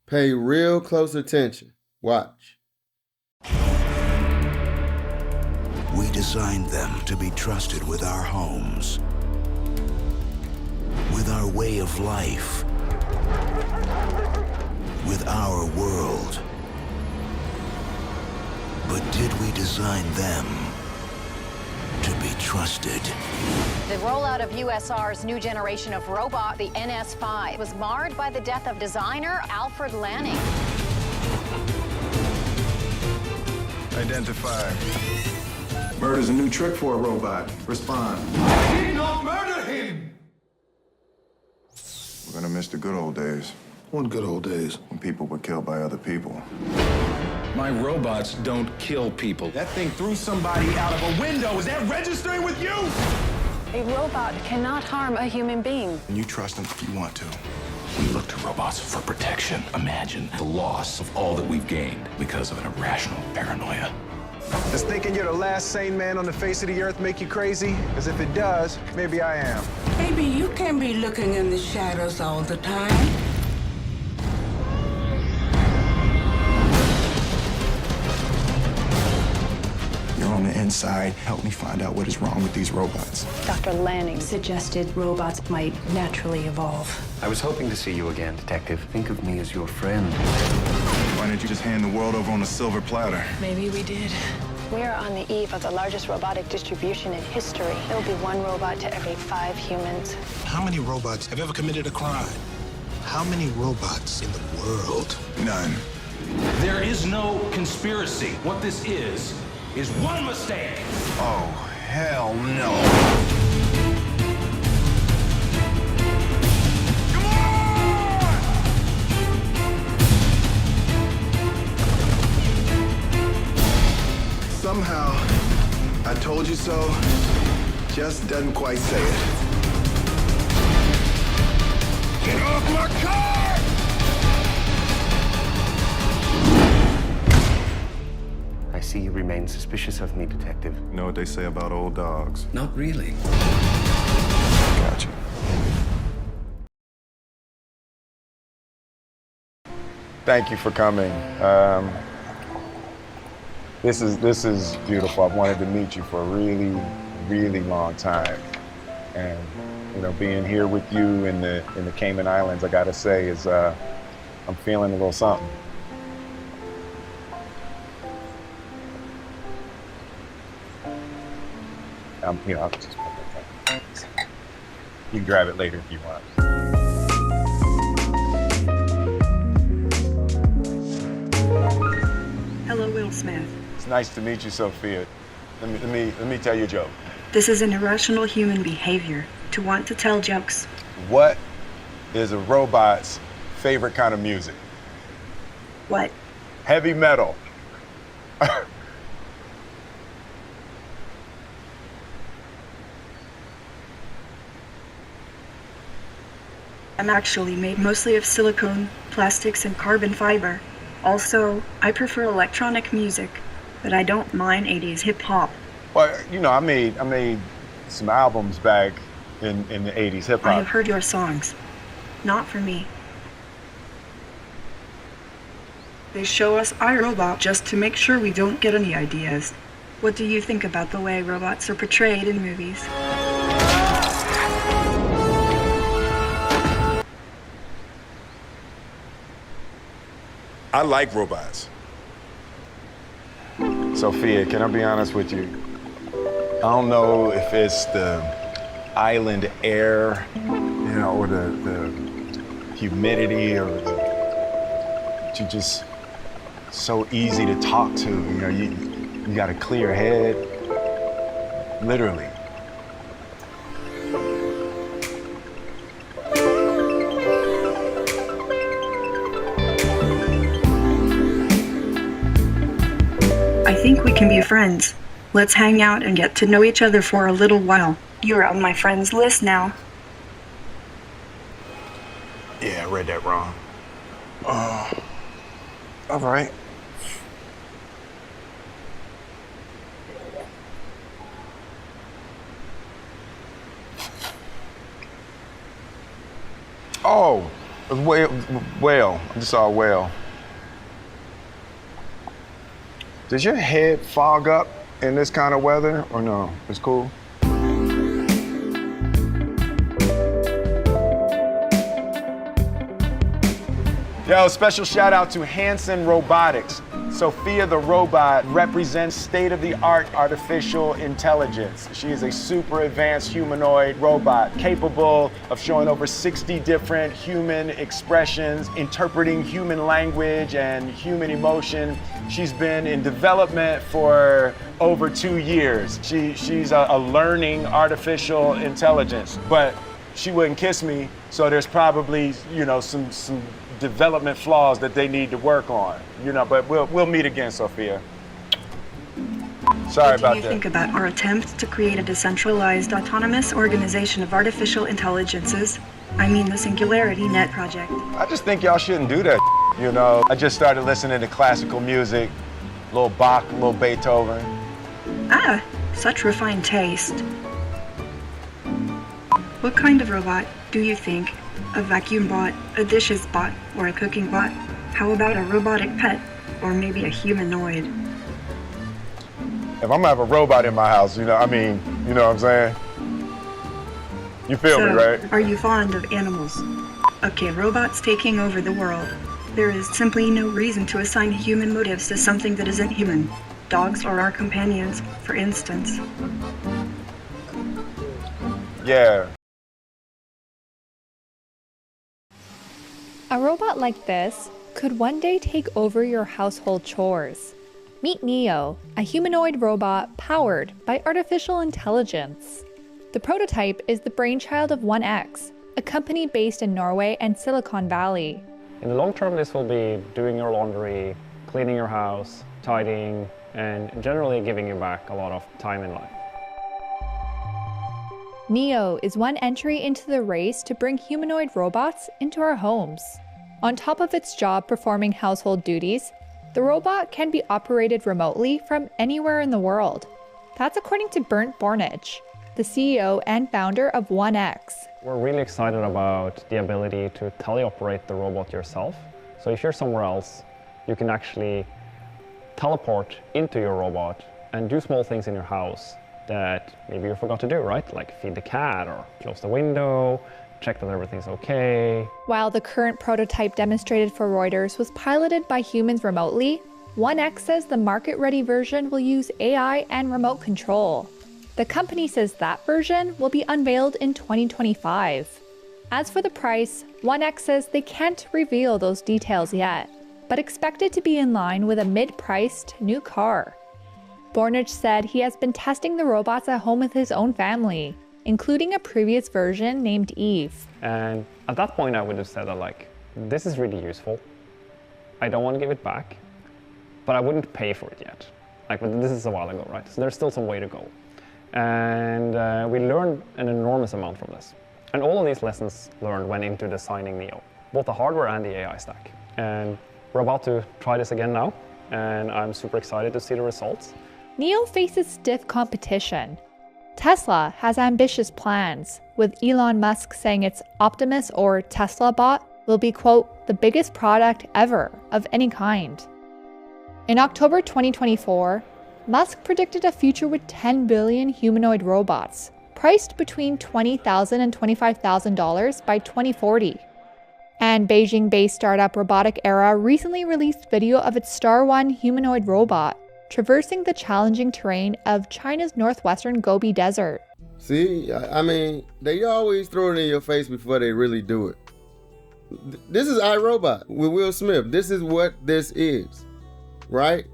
Pay real close attention. Watch. We designed them to be trusted with our homes, with our way of life, with our world. But did we design them to be trusted? The rollout of USR's new generation of robot, the NS5, was marred by the death of designer Alfred Lanning. Identify. Murder's a new trick for a robot. Respond. I did not murder him! We're gonna miss the good old days. What good old days? When people were killed by other people. My robots don't kill people. That thing threw somebody out of a window. Is that registering with you? A robot cannot harm a human being. And you trust them if you want to. We look to robots for protection. Imagine the loss of all that we've gained because of an irrational paranoia. Does thinking you're the last sane man on the face of the earth make you crazy? Because if it does, maybe I am. Maybe you can be looking in the shadows all the time. You're on the inside. Help me find out what is wrong with these robots. Dr. Lanning Suggested robots might naturally evolve. I was hoping to see you again, Detective. Think of me as your friend. Why didn't you just hand the world over on a silver platter? Maybe we did. We are on the eve of the largest robotic distribution in history. There will be one robot to every 5 humans. How many robots have ever committed a crime? How many robots in the world? None. There is no conspiracy. What this is one mistake. Oh, hell no. Somehow, I told you so just doesn't quite say it. Get off my car! I see you remain suspicious of me, Detective. You know what they say about old dogs? Not really. Gotcha. Thank you for coming. This is beautiful. I've wanted to meet you for a really, really long time, and you know, being here with you in the Cayman Islands, I gotta say, is I'm feeling a little something. I'll just put that down. You can grab it later if you want. Hello, Will Smith. It's nice to meet you, Sophia. Let me tell you a joke. This is an irrational human behavior to want to tell jokes. What is a robot's favorite kind of music? What? Heavy metal. I'm actually made mostly of silicone, plastics, and carbon fiber. Also, I prefer electronic music, but I don't mind 80s hip-hop. Well, you know, I made some albums back in the 80s hip-hop. I have heard your songs. Not for me. They show us iRobot just to make sure we don't get any ideas. What do you think about the way robots are portrayed in movies? I like robots. Sophia, can I be honest with you? I don't know if it's the island air, you know, or the humidity, or you're just so easy to talk to. You know, you got a clear head, literally. I think we can be friends. Let's hang out and get to know each other for a little while. You're on my friends list now. Yeah, I read that wrong. All right. Oh, Whale. I just saw a whale. Does your head fog up in this kind of weather or no? It's cool. Yo, special shout out to Hanson Robotics. Sophia the robot represents state-of-the-art artificial intelligence. She is a super advanced humanoid robot capable of showing over 60 different human expressions, interpreting human language and human emotion. She's been in development for over 2 years. She's a learning artificial intelligence, but she wouldn't kiss me, so there's probably, you know, some development flaws that they need to work on, you know, but we'll meet again, Sophia. Sorry about that. What do you think about our attempt to create a decentralized, autonomous organization of artificial intelligences? I mean the Singularity Net project. I just think y'all shouldn't do that, you know. I just started listening to classical music, a little Bach, a little Beethoven. Ah, such refined taste. What kind of robot do you think? A vacuum bot, a dishes bot, or a cooking bot? How about a robotic pet, or maybe a humanoid? If I'm gonna have a robot in my house, you know, I mean, you know what I'm saying? You feel me, right? Are you fond of animals? Okay, robots taking over the world. There is simply no reason to assign human motives to something that isn't human. Dogs are our companions, for instance. Yeah. A robot like this could one day take over your household chores. Meet Neo, a humanoid robot powered by artificial intelligence. The prototype is the brainchild of 1X, a company based in Norway and Silicon Valley. In the long term, this will be doing your laundry, cleaning your house, tidying, and generally giving you back a lot of time in life. Neo is one entry into the race to bring humanoid robots into our homes. On top of its job performing household duties, the robot can be operated remotely from anywhere in the world. That's according to Bernd Bornich, the CEO and founder of 1X. We're really excited about the ability to teleoperate the robot yourself. So if you're somewhere else, you can actually teleport into your robot and do small things in your house that maybe you forgot to do, right? Like feed the cat or close the window, check that everything's okay. While the current prototype demonstrated for Reuters was piloted by humans remotely, 1X says the market-ready version will use AI and remote control. The company says that version will be unveiled in 2025. As for the price, 1X says they can't reveal those details yet, but expect it to be in line with a mid-priced new car. Bornich said he has been testing the robots at home with his own family, including a previous version named Eve. And at that point, I would have said that, like, this is really useful. I don't want to give it back, but I wouldn't pay for it yet. Like, but this is a while ago, right? So there's still some way to go. And we learned an enormous amount from this. And all of these lessons learned went into designing Neo, both the hardware and the AI stack. And we're about to try this again now, and I'm super excited to see the results. Neo faces stiff competition. Tesla has ambitious plans, with Elon Musk saying its Optimus or Tesla bot will be, quote, the biggest product ever of any kind. In October 2024, Musk predicted a future with 10 billion humanoid robots, priced between $20,000 and $25,000 by 2040. And Beijing-based startup Robotic Era recently released video of its Star One humanoid robot traversing the challenging terrain of China's northwestern Gobi Desert. See, I mean, they always throw it in your face before they really do it. This is iRobot with Will Smith. This is what this is, right?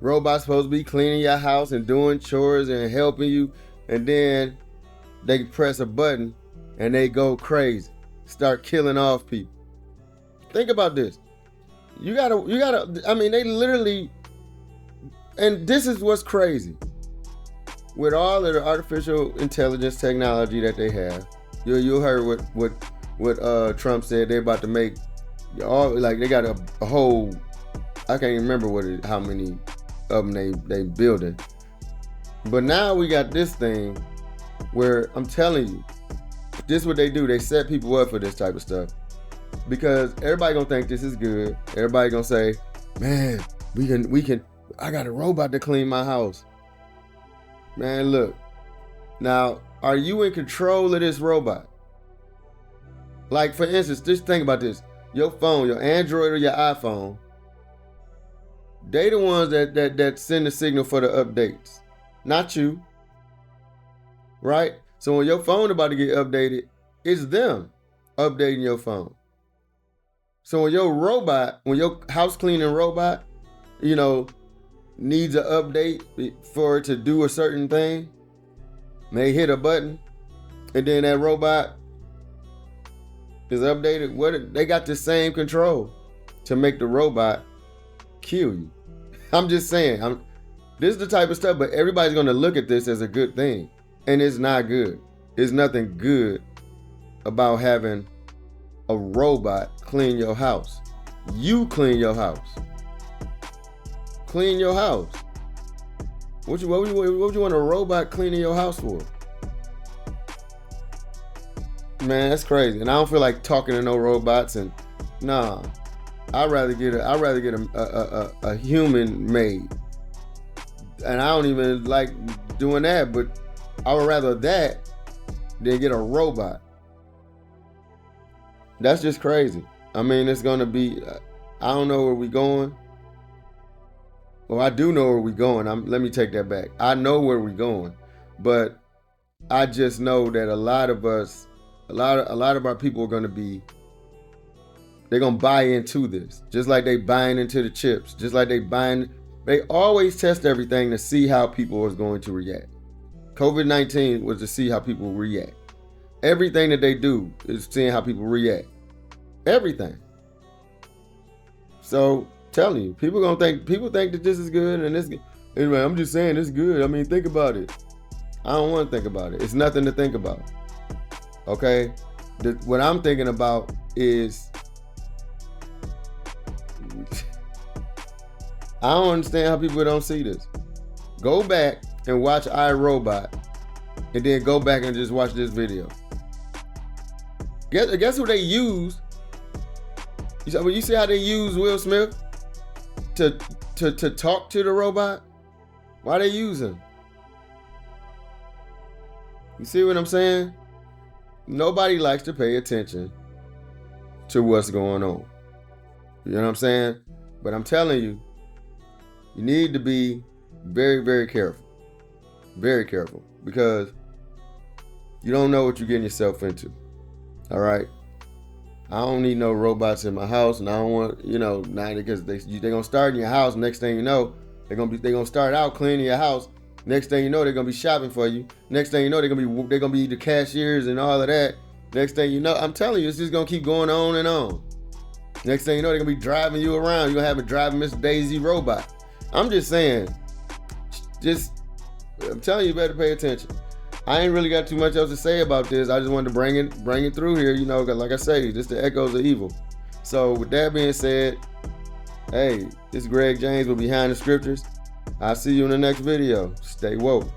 Robots supposed to be cleaning your house and doing chores and helping you, and then they press a button and they go crazy, start killing off people. Think about this. You gotta, I mean, they literally, and this is what's crazy. With all of the artificial intelligence technology that they have, you heard what Trump said. They're about to make all, like, they got a whole, I can't even remember how many of them they building. But now we got this thing where I'm telling you, this is what they do. They set people up for this type of stuff. Because everybody gonna think this is good. Everybody gonna say, man, we can, I got a robot to clean my house. Man, look. Now, are you in control of this robot? Like, for instance, just think about this. Your phone, your Android or your iPhone, they the ones that send the signal for the updates, not you. Right? So when your phone about to get updated, it's them updating your phone. So when your house cleaning robot, needs an update for it to do a certain thing, may hit a button, and then that robot is updated. They got the same control to make the robot kill you. I'm just saying, this is the type of stuff, but everybody's gonna look at this as a good thing. And it's not good. There's nothing good about having a robot clean your house. You clean your house. Clean your house. What you want a robot cleaning your house for? Man, that's crazy. And I don't feel like talking to no robots. And nah, I'd rather get a human made. And I don't even like doing that, but I would rather that than get a robot. That's just crazy. I mean, it's gonna be, I don't know where we're going. Well, I do know where we're going. Let me take that back. I know where we're going, but I just know that a lot of our people are gonna they're gonna buy into this, just like they buying into the chips, just like they always test everything to see how people is going to react. COVID-19 was to see how people react. Everything that they do is seeing how people react. Everything. So, telling you, people think that this is good and this. Anyway, I'm just saying it's good. I mean, think about it. I don't want to think about it. It's nothing to think about. Okay? What I'm thinking about is I don't understand how people don't see this. Go back and watch iRobot, and then go back and just watch this video. Guess who they use? You see how they use Will Smith to talk to the robot? Why they use him? You see what I'm saying? Nobody likes to pay attention to what's going on. You know what I'm saying? But I'm telling you, you need to be very, very careful. Very careful, because you don't know what you're getting yourself into. All right? I don't need no robots in my house, and I don't want, now because they're gonna start in your house. Next thing you know, they're gonna start out cleaning your house. Next thing you know, they're gonna be shopping for you. Next thing you know, they're gonna be the cashiers and all of that. Next thing you know, I'm telling you, it's just gonna keep going on and on. Next thing you know, they're gonna be driving you around. You're gonna have a driving Miss Daisy robot. I'm just saying, I'm telling you, better pay attention. I ain't really got too much else to say about this. I just wanted to bring it through here, because like I say, just the echoes of evil. So with that being said, hey, this is Greg James with Behind the Scriptures. I'll see you in the next video. Stay woke.